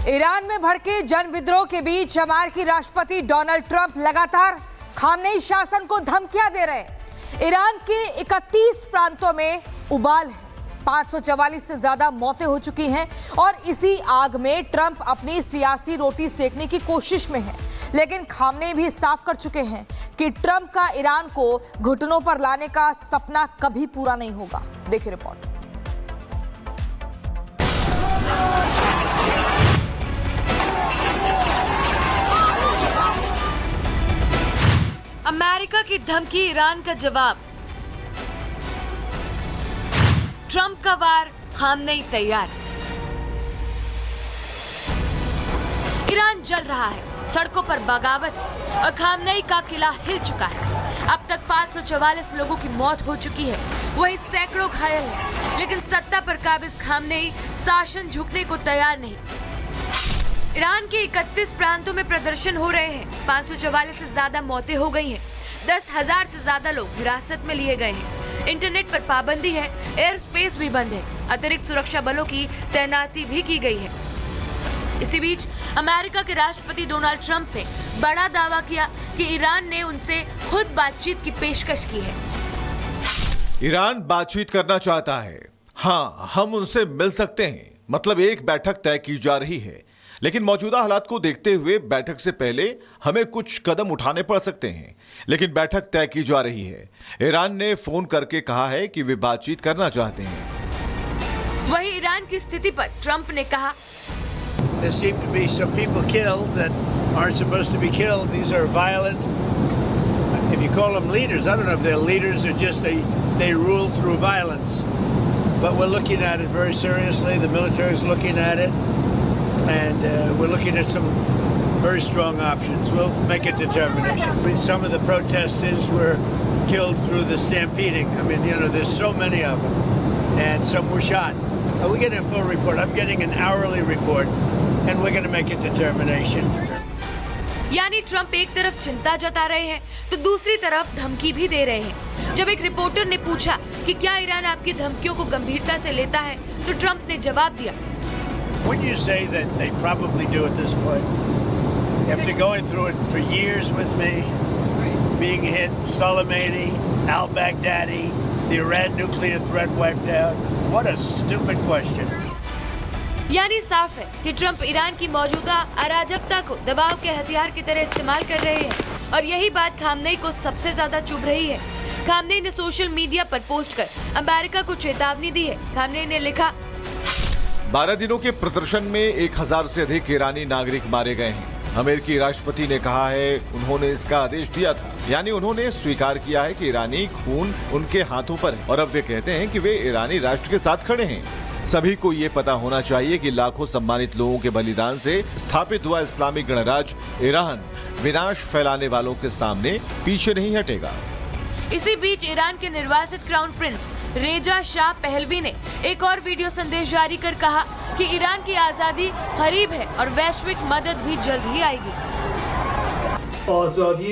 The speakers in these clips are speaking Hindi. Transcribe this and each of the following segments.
ईरान में भड़के जन विद्रोह के बीच अमेरिकी राष्ट्रपति डोनाल्ड ट्रंप लगातार खामनेई शासन को धमकियां दे रहे हैं। ईरान के 31 प्रांतों में उबाल है, 544 से ज्यादा मौतें हो चुकी हैं और इसी आग में ट्रंप अपनी सियासी रोटी सेकने की कोशिश में है। लेकिन खामनेई भी साफ कर चुके हैं कि ट्रंप का ईरान को घुटनों पर लाने का सपना कभी पूरा नहीं होगा। देखिए रिपोर्ट। अमेरिका की धमकी, ईरान का जवाब। ट्रंप का वार, खामनेई तैयार। ईरान जल रहा है, सड़कों पर बगावत है और खामनेई का किला हिल चुका है। अब तक 544 लोगों की मौत हो चुकी है, वहीं सैकड़ों घायल हैं। लेकिन सत्ता पर काबिज खामनेई शासन झुकने को तैयार नहीं। ईरान के 31 प्रांतों में प्रदर्शन हो रहे हैं। 544 से ज्यादा मौतें हो गई हैं। 10,000 से ज्यादा लोग हिरासत में लिए गए हैं। इंटरनेट पर पाबंदी है, एयर स्पेस भी बंद है। अतिरिक्त सुरक्षा बलों की तैनाती भी की गई है। इसी बीच अमेरिका के राष्ट्रपति डोनाल्ड ट्रंप ने बड़ा दावा किया कि ईरान ने उनसे खुद बातचीत की पेशकश की है। ईरान बातचीत करना चाहता है। हाँ, हम उनसे मिल सकते हैं, मतलब एक बैठक तय की जा रही है। लेकिन मौजूदा हालात को देखते हुए बैठक से पहले हमें कुछ कदम उठाने पड़ सकते हैं। लेकिन बैठक तय की जा रही है। ईरान ने फोन करके कहा है कि वे बातचीत करना चाहते हैं। वहीं ईरान की स्थिति पर ट्रंप ने कहा, There seem to be some people killed that aren't supposed to be killed. These are violent. If you call them leaders, I don't know if they're leaders or just they rule through violence. But we're looking at it very seriously. The military is looking at it, and we're looking at some very strong options. We'll make a determination. Some of the protesters were killed through the stampeding. I mean, you know, there's so many of them, and some were shot. We're getting a full report. I'm getting an hourly report, and we're going to make a determination. यानी ट्रंप एक तरफ चिंता जता रहे हैं तो दूसरी तरफ धमकी भी दे रहे हैं। जब एक रिपोर्टर ने पूछा कि क्या ईरान आपकी धमकियों को गंभीरता से लेता है, तो ट्रंप ने जवाब दिया, When you say that they probably do at this point, after going through it for years with me, being hit, Soleimani, al-Baghdadi, the Iran nuclear threat wiped out, what a stupid question. यानी साफ है कि ट्रंप ईरान की मौजूदा अराजकता को दबाव के हथियार की तरह इस्तेमाल कर रहे हैं और यही बात खामनेई को सबसे ज्यादा चुभ रही है। खामनेई ने सोशल मीडिया पर पोस्ट कर अमेरिका को चेतावनी दी है। खामनेई ने लिखा, 12 दिनों के प्रदर्शन में 1000 से अधिक ईरानी नागरिक मारे गए हैं। अमेरिकी राष्ट्रपति ने कहा है उन्होंने इसका आदेश दिया था, यानी उन्होंने स्वीकार किया है कि ईरानी खून उनके हाथों पर है और अब वे कहते हैं कि वे ईरानी राष्ट्र के साथ खड़े हैं। सभी को ये पता होना चाहिए कि लाखों सम्मानित लोगों के बलिदान से स्थापित हुआ इस्लामिक गणराज्य ईरान विनाश फैलाने वालों के सामने पीछे नहीं हटेगा। इसी बीच ईरान के निर्वासित क्राउन प्रिंस रेजा शाह पहलवी ने एक और वीडियो संदेश जारी कर कहा कि ईरान की आजादी करीब है और वैश्विक मदद भी जल्द ही आएगी। आजादी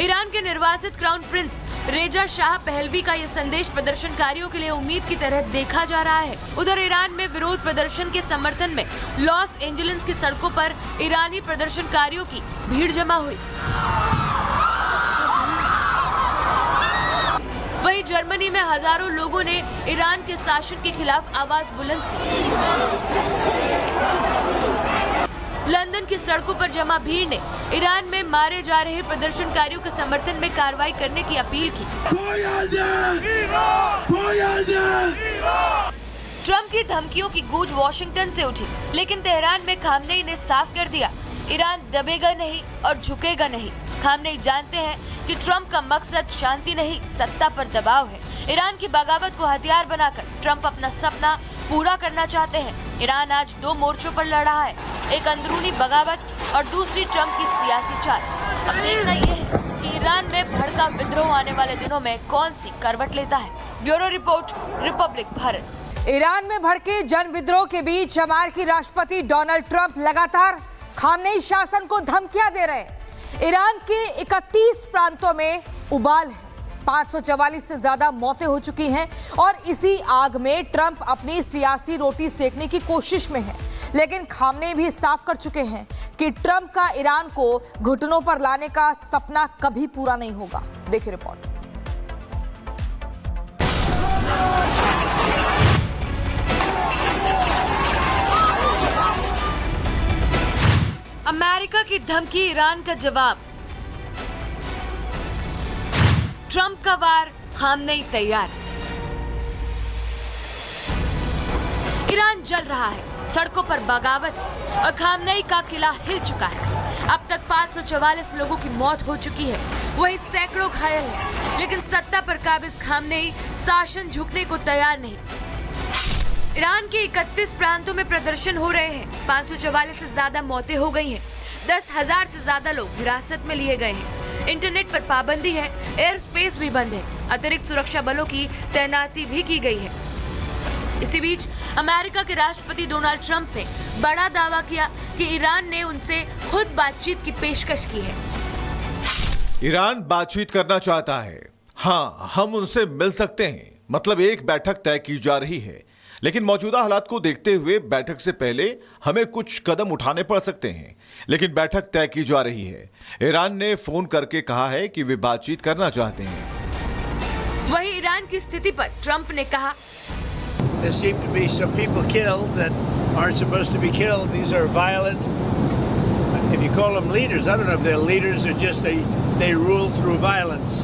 ईरान के निर्वासित क्राउन प्रिंस रेजा शाह पहलवी का यह संदेश प्रदर्शनकारियों के लिए उम्मीद की तरह देखा जा रहा है। उधर ईरान में विरोध प्रदर्शन के समर्थन में लॉस एंजलिस की सड़कों पर ईरानी प्रदर्शनकारियों की भीड़ जमा हुई। वहीं जर्मनी में हजारों लोगों ने ईरान के शासन के खिलाफ आवाज बुलंद की। लंदन की सड़कों पर जमा भीड़ ने ईरान में मारे जा रहे प्रदर्शनकारियों के समर्थन में कार्रवाई करने की अपील की। ट्रंप की धमकियों की गूंज वॉशिंगटन से उठी, लेकिन तेहरान में खामनेई ने साफ कर दिया, ईरान दबेगा नहीं और झुकेगा नहीं। खामनेई जानते हैं कि ट्रंप का मकसद शांति नहीं, सत्ता पर दबाव है। ईरान की बगावत को हथियार बनाकर ट्रंप अपना सपना पूरा करना चाहते हैं। ईरान आज 2 मोर्चों पर लड़ रहा है, एक अंदरूनी बगावत और दूसरी ट्रंप की सियासी चाल। अब देखना यह है कि ईरान में भड़का विद्रोह आने वाले दिनों में कौन सी करवट लेता है। Bureau report, Republic Bharat. Iran में भड़के जन विद्रोह के बीच अमेरिकी राष्ट्रपति डोनाल्ड ट्रंप लगातार खामनेई शासन को धमकियां दे रहे हैं। ईरान के 31 प्रांतों में उबाल है, 544 से ज्यादा मौतें हो चुकी हैं और इसी आग में ट्रंप अपनी सियासी रोटी सेकने की कोशिश में है। लेकिन खामनेई भी साफ कर चुके हैं कि ट्रंप का ईरान को घुटनों पर लाने का सपना कभी पूरा नहीं होगा। देखिए रिपोर्ट। अमेरिका की धमकी, ईरान का जवाब। ट्रंप का वार, खामनेई तैयार। ईरान जल रहा है, सड़कों पर बगावत है और खामनेई का किला हिल चुका है। अब तक 544 लोगों की मौत हो चुकी है, वहीं सैकड़ों घायल हैं। लेकिन सत्ता पर काबिज खामनेई शासन झुकने को तैयार नहीं। ईरान के 31 प्रांतों में प्रदर्शन हो रहे हैं। 544 से ज्यादा मौतें हो गई हैं। 10,000 से ज्यादा लोग हिरासत में लिए गए हैं। इंटरनेट पर पाबंदी है, एयर स्पेस भी बंद है। अतिरिक्त सुरक्षा बलों की तैनाती भी की गई है। इसी बीच अमेरिका के राष्ट्रपति डोनाल्ड ट्रंप ने बड़ा दावा किया कि ईरान ने उनसे खुद बातचीत की पेशकश की है। ईरान बातचीत करना चाहता है। हाँ, हम उनसे मिल सकते हैं, मतलब एक बैठक तय की जा रही है। लेकिन मौजूदा हालात को देखते हुए बैठक से पहले हमें कुछ कदम उठाने पड़ सकते हैं। लेकिन बैठक तय की जा रही है। ईरान ने फोन करके कहा है कि वे बातचीत करना चाहते हैं। वहीं ईरान की स्थिति पर ट्रंप ने कहा, There seem to be some people killed that aren't supposed to be killed. These are violent. If you call them leaders, I don't know if they're leaders or just they rule through violence.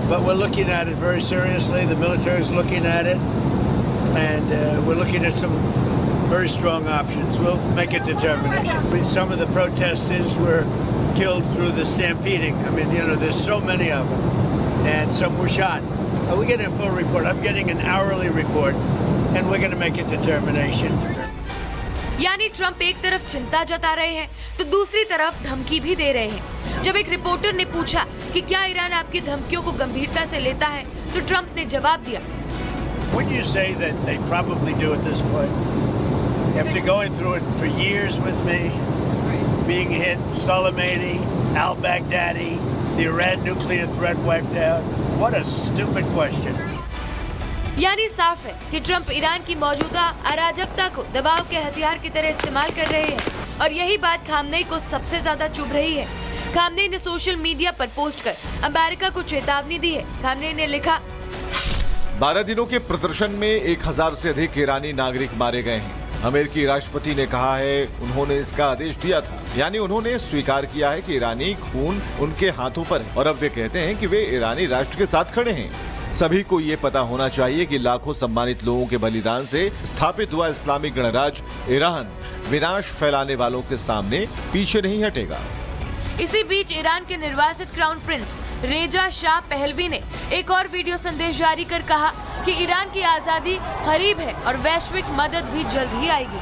But we're looking at it very seriously. The military is looking at it, and we're looking at some very strong options. We'll make a determination. Some of the protesters were killed through the stampeding. I mean, you know, there's so many of them, and some were shot. We get a full report. I'm getting an hourly report, and we're going to make a determination. यानी ट्रंप एक तरफ चिंता जता रहे हैं तो दूसरी तरफ धमकी भी दे रहे हैं। जब एक रिपोर्टर ने पूछा कि क्या ईरान आपकी धमकियों को गंभीरता से लेता है, तो ट्रंप ने जवाब दिया, Would you say that they probably do at this point? After going through it for years with me, being hit, Soleimani, al-Baghdadi, the Iran nuclear threat wiped out. What a stupid question. यानी साफ है कि ट्रंप ईरान की मौजूदा अराजकता को दबाव के हथियार की तरह इस्तेमाल कर रहे हैं और यही बात खामनेई को सबसे ज्यादा चुभ रही है। खामनेई ने सोशल मीडिया पर पोस्ट कर अमेरिका को चेतावनी दी है। खामनेई ने लिखा, 12 दिनों के प्रदर्शन में 1000 से अधिक ईरानी नागरिक मारे गए हैं। अमेरिकी राष्ट्रपति ने कहा है उन्होंने इसका आदेश दिया था, यानी उन्होंने स्वीकार किया है कि ईरानी खून उनके हाथों पर है और अब वे कहते हैं कि वे ईरानी राष्ट्र के साथ खड़े हैं। सभी को ये पता होना चाहिए कि लाखों सम्मानित लोगों के बलिदान से स्थापित हुआ इस्लामिक गणराज्य ईरान विनाश फैलाने वालों के सामने पीछे नहीं हटेगा। इसी बीच ईरान के निर्वासित क्राउन प्रिंस रेजा शाह पहलवी ने एक और वीडियो संदेश जारी कर कहा कि ईरान की आजादी करीब है और वैश्विक मदद भी जल्द ही आएगी।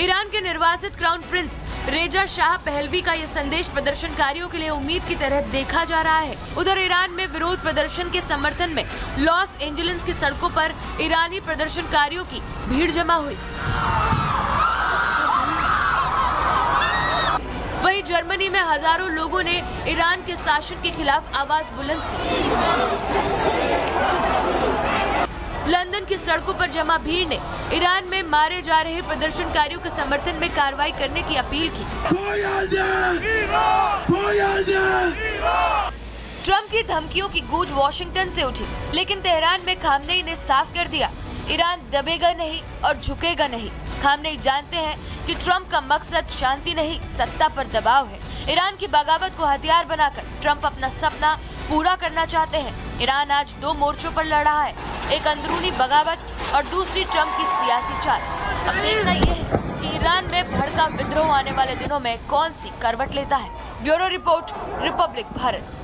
ईरान के निर्वासित क्राउन प्रिंस रेजा शाह पहलवी का ये संदेश प्रदर्शनकारियों के लिए उम्मीद की तरह देखा जा रहा है। उधर ईरान में विरोध प्रदर्शन के समर्थन में लॉस एंजलिस की सड़कों पर ईरानी प्रदर्शनकारियों की भीड़ जमा हुई। वहीं जर्मनी में हजारों लोगों ने ईरान के शासन के खिलाफ आवाज बुलंद की। लंदन की सड़कों पर जमा भीड़ ने ईरान में मारे जा रहे प्रदर्शनकारियों के समर्थन में कार्रवाई करने की अपील की। ट्रंप की धमकियों की गूंज वॉशिंगटन से उठी, लेकिन तेहरान में खामनेई ने साफ कर दिया, ईरान दबेगा नहीं और झुकेगा नहीं। खामनेई जानते हैं कि ट्रंप का मकसद शांति नहीं, सत्ता पर दबाव है। ईरान की बगावत को हथियार बनाकर ट्रंप अपना सपना पूरा करना चाहते हैं। ईरान आज 2 मोर्चों पर लड़ रहा है, एक अंदरूनी बगावत और दूसरी ट्रंप की सियासी चाल। अब देखना यह है कि ईरान में भड़का विद्रोह आने वाले दिनों में कौन सी करवट लेता है। Bureau report, Republic Bharat.